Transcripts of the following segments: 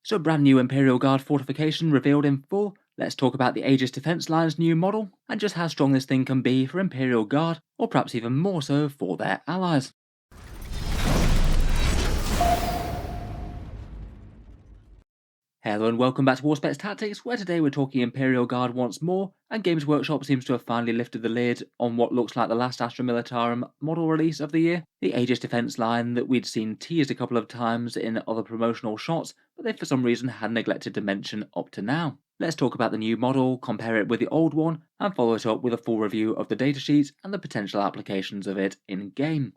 So brand new Imperial Guard fortification revealed in full. Let's talk about the Aegis defense line's new model, and just how strong this thing can be for Imperial Guard, or perhaps even more so for their allies. Hello and welcome back to Auspex Tactics, where today we're talking Imperial Guard once more, and Games Workshop seems to have finally lifted the lid on what looks like the last Astra Militarum model release of the year, the Aegis defense line that we'd seen teased a couple of times in other promotional shots, but they for some reason had neglected to mention up to now. Let's talk about the new model, compare it with the old one, and follow it up with a full review of the datasheet and the potential applications of it in-game.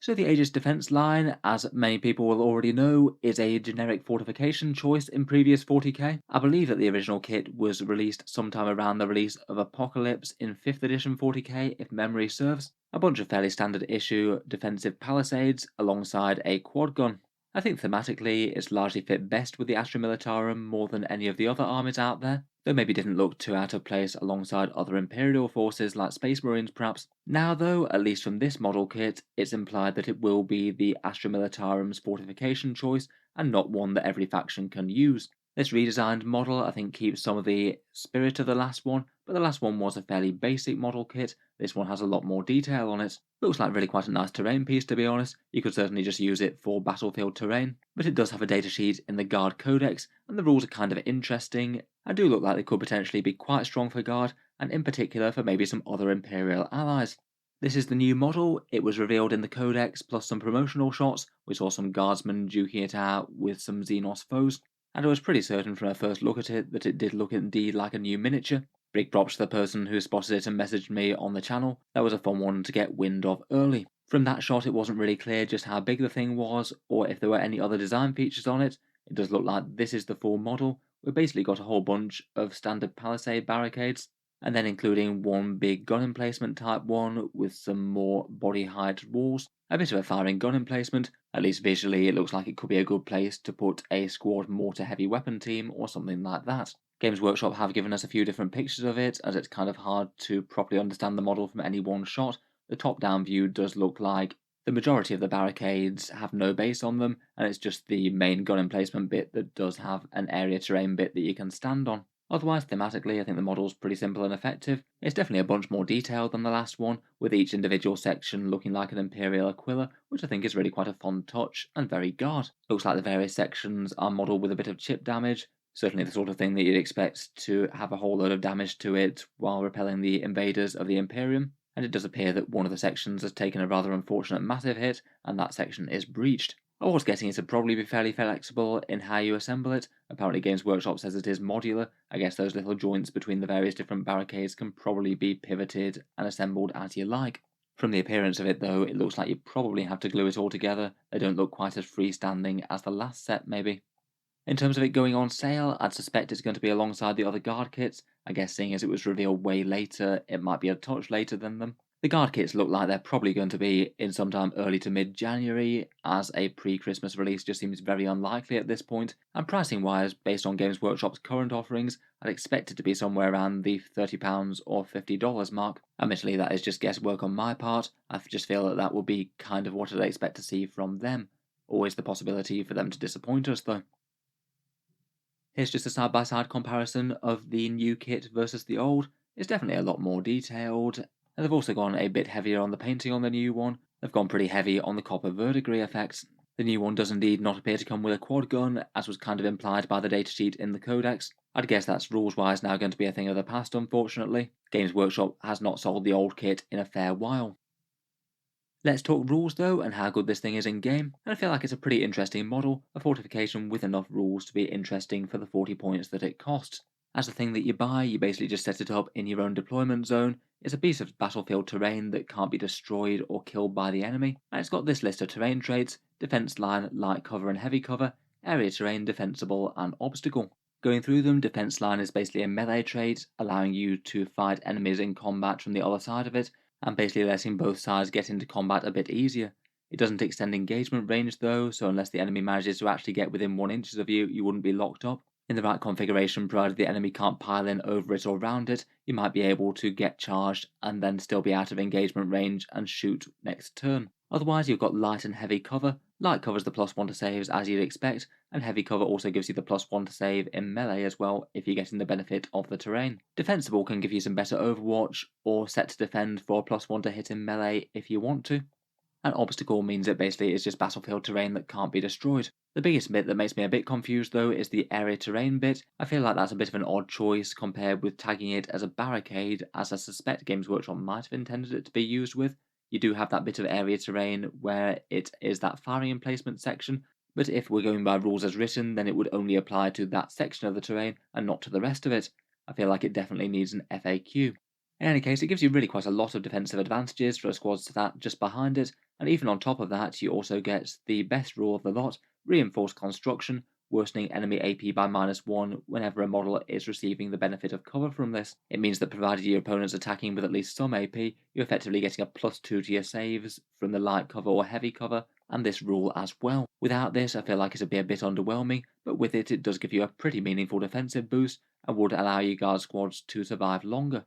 So the Aegis defense line, as many people will already know, is a generic fortification choice in previous 40k. I believe that the original kit was released sometime around the release of Apocalypse in 5th edition 40k, if memory serves. A bunch of fairly standard issue defensive palisades alongside a quad gun. I think thematically it's largely fit best with the Astra Militarum more than any of the other armies out there, though maybe didn't look too out of place alongside other Imperial forces like Space Marines perhaps. Now though, at least from this model kit, it's implied that it will be the Astra Militarum's fortification choice and not one that every faction can use. This redesigned model I think keeps some of the spirit of the last one, but the last one was a fairly basic model kit. This one has a lot more detail on it. Looks like really quite a nice terrain piece to be honest. You could certainly just use it for battlefield terrain, but it does have a datasheet in the Guard Codex, and the rules are kind of interesting. I do look like they could potentially be quite strong for Guard, and in particular for maybe some other Imperial allies. This is the new model. It was revealed in the Codex plus some promotional shots. We saw some guardsmen duking it out with some Xenos foes, and I was pretty certain from a first look at it that it did look indeed like a new miniature. Big props to the person who spotted it and messaged me on the channel. That was a fun one to get wind of early. From that shot it wasn't really clear just how big the thing was, or if there were any other design features on it. It does look like this is the full model. We've basically got a whole bunch of standard palisade barricades, and then including one big gun emplacement type one with some more body height walls, a bit of a firing gun emplacement. At least visually it looks like it could be a good place to put a squad mortar heavy weapon team or something like that. Games Workshop have given us a few different pictures of it, as it's kind of hard to properly understand the model from any one shot. The top down view does look like the majority of the barricades have no base on them, and it's just the main gun emplacement bit that does have an area terrain bit that you can stand on. Otherwise, thematically, I think the model's pretty simple and effective. It's definitely a bunch more detailed than the last one, with each individual section looking like an Imperial Aquila, which I think is really quite a fun touch, and very Guard. Looks like the various sections are modelled with a bit of chip damage, certainly the sort of thing that you'd expect to have a whole load of damage to it while repelling the invaders of the Imperium, and it does appear that one of the sections has taken a rather unfortunate massive hit, and that section is breached. I was guessing it would probably be fairly flexible in how you assemble it. Apparently Games Workshop says it is modular. I guess those little joints between the various different barricades can probably be pivoted and assembled as you like. From the appearance of it though, it looks like you probably have to glue it all together. They don't look quite as freestanding as the last set maybe. In terms of it going on sale, I'd suspect it's going to be alongside the other Guard kits. I guess seeing as it was revealed way later, it might be a touch later than them. The Guard kits look like they're probably going to be in sometime early to mid-January, as a pre-Christmas release just seems very unlikely at this point, and pricing-wise, based on Games Workshop's current offerings, I'd expect it to be somewhere around the £30 or $50 mark. Admittedly, that is just guesswork on my part. I just feel that that will be kind of what I'd expect to see from them. Always the possibility for them to disappoint us, though. Here's just a side-by-side comparison of the new kit versus the old. It's definitely a lot more detailed, and they've also gone a bit heavier on the painting on the new one. They've gone pretty heavy on the copper verdigris effects. The new one does indeed not appear to come with a quad gun, as was kind of implied by the datasheet in the Codex. I'd guess that's rules-wise now going to be a thing of the past, unfortunately. Games Workshop has not sold the old kit in a fair while. Let's talk rules though, and how good this thing is in game, and I feel like it's a pretty interesting model, a fortification with enough rules to be interesting for the 40 points that it costs. As the thing that you buy, you basically just set it up in your own deployment zone. It's a piece of battlefield terrain that can't be destroyed or killed by the enemy, and it's got this list of terrain traits: defense line, light cover and heavy cover, area terrain, defensible and obstacle. Going through them, defense line is basically a melee trait, allowing you to fight enemies in combat from the other side of it, and basically letting both sides get into combat a bit easier. It doesn't extend engagement range though, so unless the enemy manages to actually get within 1 inch of you, you wouldn't be locked up. In the right configuration, provided the enemy can't pile in over it or around it, you might be able to get charged and then still be out of engagement range and shoot next turn. Otherwise, you've got light and heavy cover. Light covers the +1 to saves as you'd expect, and heavy cover also gives you the +1 to save in melee as well if you're getting the benefit of the terrain. Defensible can give you some better overwatch, or set to defend for a +1 to hit in melee if you want to. An obstacle means it basically is just battlefield terrain that can't be destroyed. The biggest bit that makes me a bit confused though is the area terrain bit. I feel like that's a bit of an odd choice compared with tagging it as a barricade, as I suspect Games Workshop might have intended it to be used with. You do have that bit of area terrain where it is that firing emplacement section, but if we're going by rules as written, then it would only apply to that section of the terrain and not to the rest of it. I feel like it definitely needs an FAQ. In any case, it gives you really quite a lot of defensive advantages for a squad stat just behind it, and even on top of that, you also get the best rule of the lot, Reinforced Construction, worsening enemy AP by -1 whenever a model is receiving the benefit of cover from this. It means that provided your opponent's attacking with at least some AP, you're effectively getting a +2 to your saves from the light cover or heavy cover, and this rule as well. Without this, I feel like it'd be a bit underwhelming, but with it, it does give you a pretty meaningful defensive boost, and would allow your guard squads to survive longer.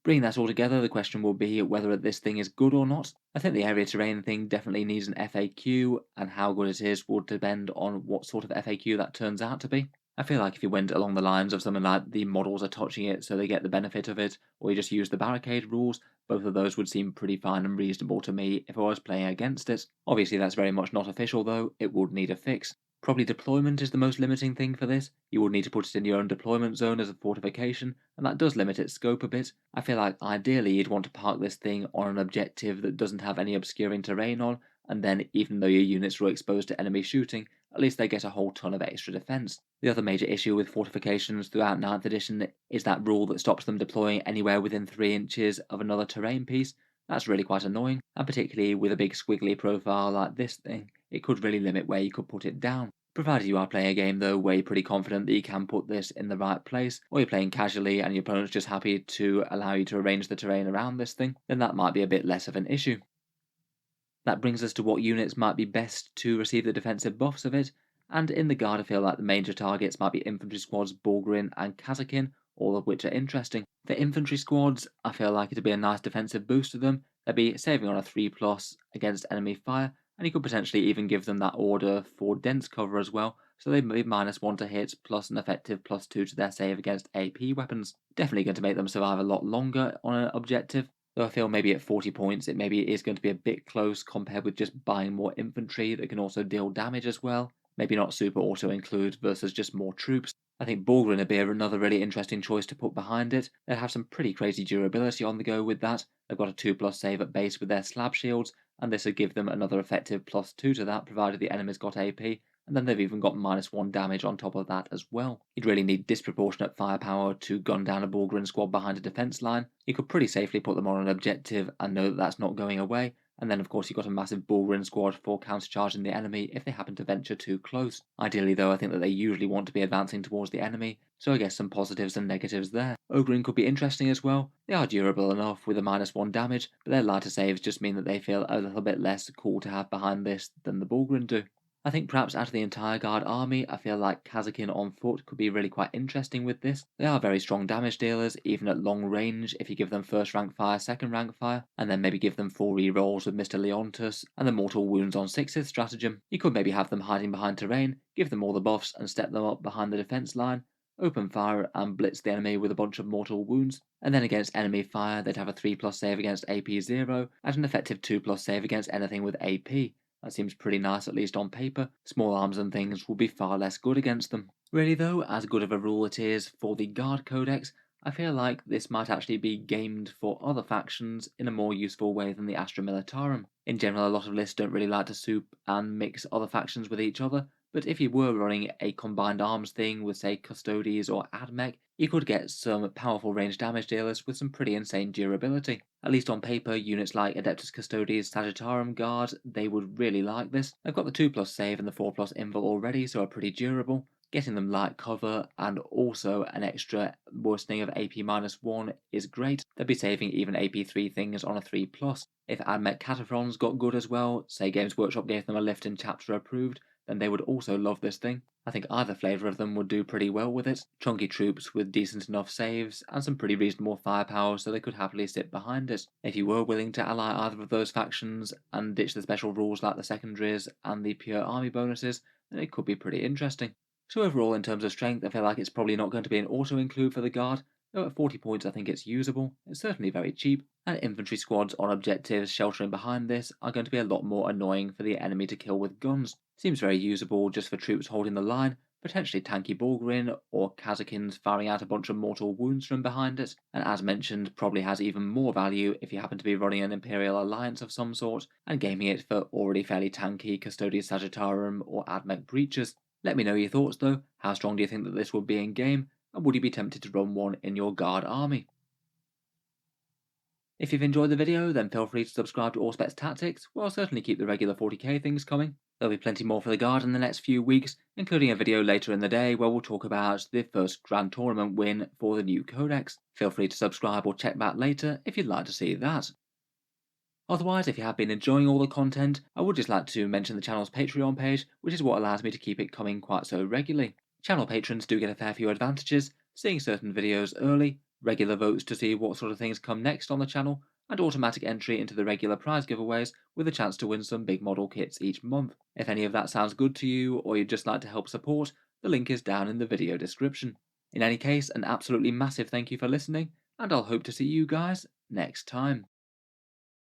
Bringing that all together, the question will be whether this thing is good or not. I think the area terrain thing definitely needs an FAQ, and how good it is will depend on what sort of FAQ that turns out to be. I feel like if you went along the lines of something like the models are touching it so they get the benefit of it, or you just use the barricade rules, both of those would seem pretty fine and reasonable to me if I was playing against it. Obviously that's very much not official though, it would need a fix. Probably deployment is the most limiting thing for this. You would need to put it in your own deployment zone as a fortification, and that does limit its scope a bit. I feel like ideally you'd want to park this thing on an objective that doesn't have any obscuring terrain on, and then even though your units were exposed to enemy shooting, at least they get a whole ton of extra defense. The other major issue with fortifications throughout 9th edition is that rule that stops them deploying anywhere within 3 inches of another terrain piece. That's really quite annoying, and particularly with a big squiggly profile like this thing, it could really limit where you could put it down. Provided you are playing a game though where you're pretty confident that you can put this in the right place, or you're playing casually and your opponent's just happy to allow you to arrange the terrain around this thing, then that might be a bit less of an issue. That brings us to what units might be best to receive the defensive buffs of it, and in the Guard I feel like the major targets might be infantry squads Bulgarin and Kazakin, all of which are interesting. For infantry squads, I feel like it'd be a nice defensive boost to them. They'd be saving on a 3+ against enemy fire, and you could potentially even give them that order for dense cover as well, so they'd be -1 to hit plus an effective +2 to their save against AP weapons. Definitely going to make them survive a lot longer on an objective, though I feel maybe at 40 points it maybe is going to be a bit close compared with just buying more infantry that can also deal damage as well. Maybe not super auto include versus just more troops. I think Bulgarin would be another really interesting choice to put behind it. They have some pretty crazy durability on the go with that. They've got a 2+ save at base with their slab shields, and this would give them another effective +2 to that provided the enemy's got AP, and then they've even got -1 damage on top of that as well. You'd really need disproportionate firepower to gun down a Bulgarin squad behind a defense line. You could pretty safely put them on an objective and know that that's not going away, and then of course you've got a massive Bulgarin squad for countercharging the enemy if they happen to venture too close. Ideally though, I think that they usually want to be advancing towards the enemy, so I guess some positives and negatives there. Ogrin could be interesting as well. They are durable enough with a -1 damage, but their lighter saves just mean that they feel a little bit less cool to have behind this than the Bulgarin do. I think perhaps out of the entire Guard army, I feel like Kazakin on foot could be really quite interesting with this. They are very strong damage dealers, even at long range if you give them first rank fire, second rank fire, and then maybe give them 4 rerolls with Mr. Leontus and the mortal wounds on 6th stratagem. You could maybe have them hiding behind terrain, give them all the buffs and step them up behind the defense line, open fire and blitz the enemy with a bunch of mortal wounds, and then against enemy fire they'd have a 3+ save against AP 0 and an effective 2+ save against anything with AP. That seems pretty nice, at least on paper. Small arms and things will be far less good against them. Really though, as good of a rule it is for the Guard Codex, I feel like this might actually be gamed for other factions in a more useful way than the Astra Militarum. In general, a lot of lists don't really like to soup and mix other factions with each other, but if you were running a combined arms thing with say Custodes or Admech, you could get some powerful range damage dealers with some pretty insane durability. At least on paper, units like Adeptus Custodes, Sagittarum Guard, they would really like this. They've got the 2+ save and the 4+ invul already, so are pretty durable. Getting them light cover and also an extra worsening of AP -1 is great. They'll be saving even AP 3 things on a 3+. If Admech Cataphrons got good as well, say Games Workshop gave them a lift in chapter approved, then they would also love this thing. I think either flavour of them would do pretty well with it. Chunky troops with decent enough saves, and some pretty reasonable firepower so they could happily sit behind it. If you were willing to ally either of those factions, and ditch the special rules like the secondaries and the pure army bonuses, then it could be pretty interesting. So overall, in terms of strength, I feel like it's probably not going to be an auto-include for the Guard, though at 40 points I think it's usable. It's certainly very cheap, and infantry squads on objectives sheltering behind this are going to be a lot more annoying for the enemy to kill with guns. Seems very usable just for troops holding the line, potentially tanky Bulgarin or Kazakins firing out a bunch of mortal wounds from behind it, and as mentioned, probably has even more value if you happen to be running an Imperial alliance of some sort and gaming it for already fairly tanky Custodes Sagittarium or Admech breaches. Let me know your thoughts though. How strong do you think that this would be in game, and would you be tempted to run one in your Guard army? If you've enjoyed the video, then feel free to subscribe to Auspex Tactics, where I'll certainly keep the regular 40k things coming. There'll be plenty more for the Guard in the next few weeks, including a video later in the day where we'll talk about the first Grand Tournament win for the new Codex. Feel free to subscribe or check back later if you'd like to see that. Otherwise, if you have been enjoying all the content, I would just like to mention the channel's Patreon page, which is what allows me to keep it coming quite so regularly. Channel patrons do get a fair few advantages, seeing certain videos early, regular votes to see what sort of things come next on the channel, and automatic entry into the regular prize giveaways with a chance to win some big model kits each month. If any of that sounds good to you, or you'd just like to help support, the link is down in the video description. In any case, an absolutely massive thank you for listening, and I'll hope to see you guys next time.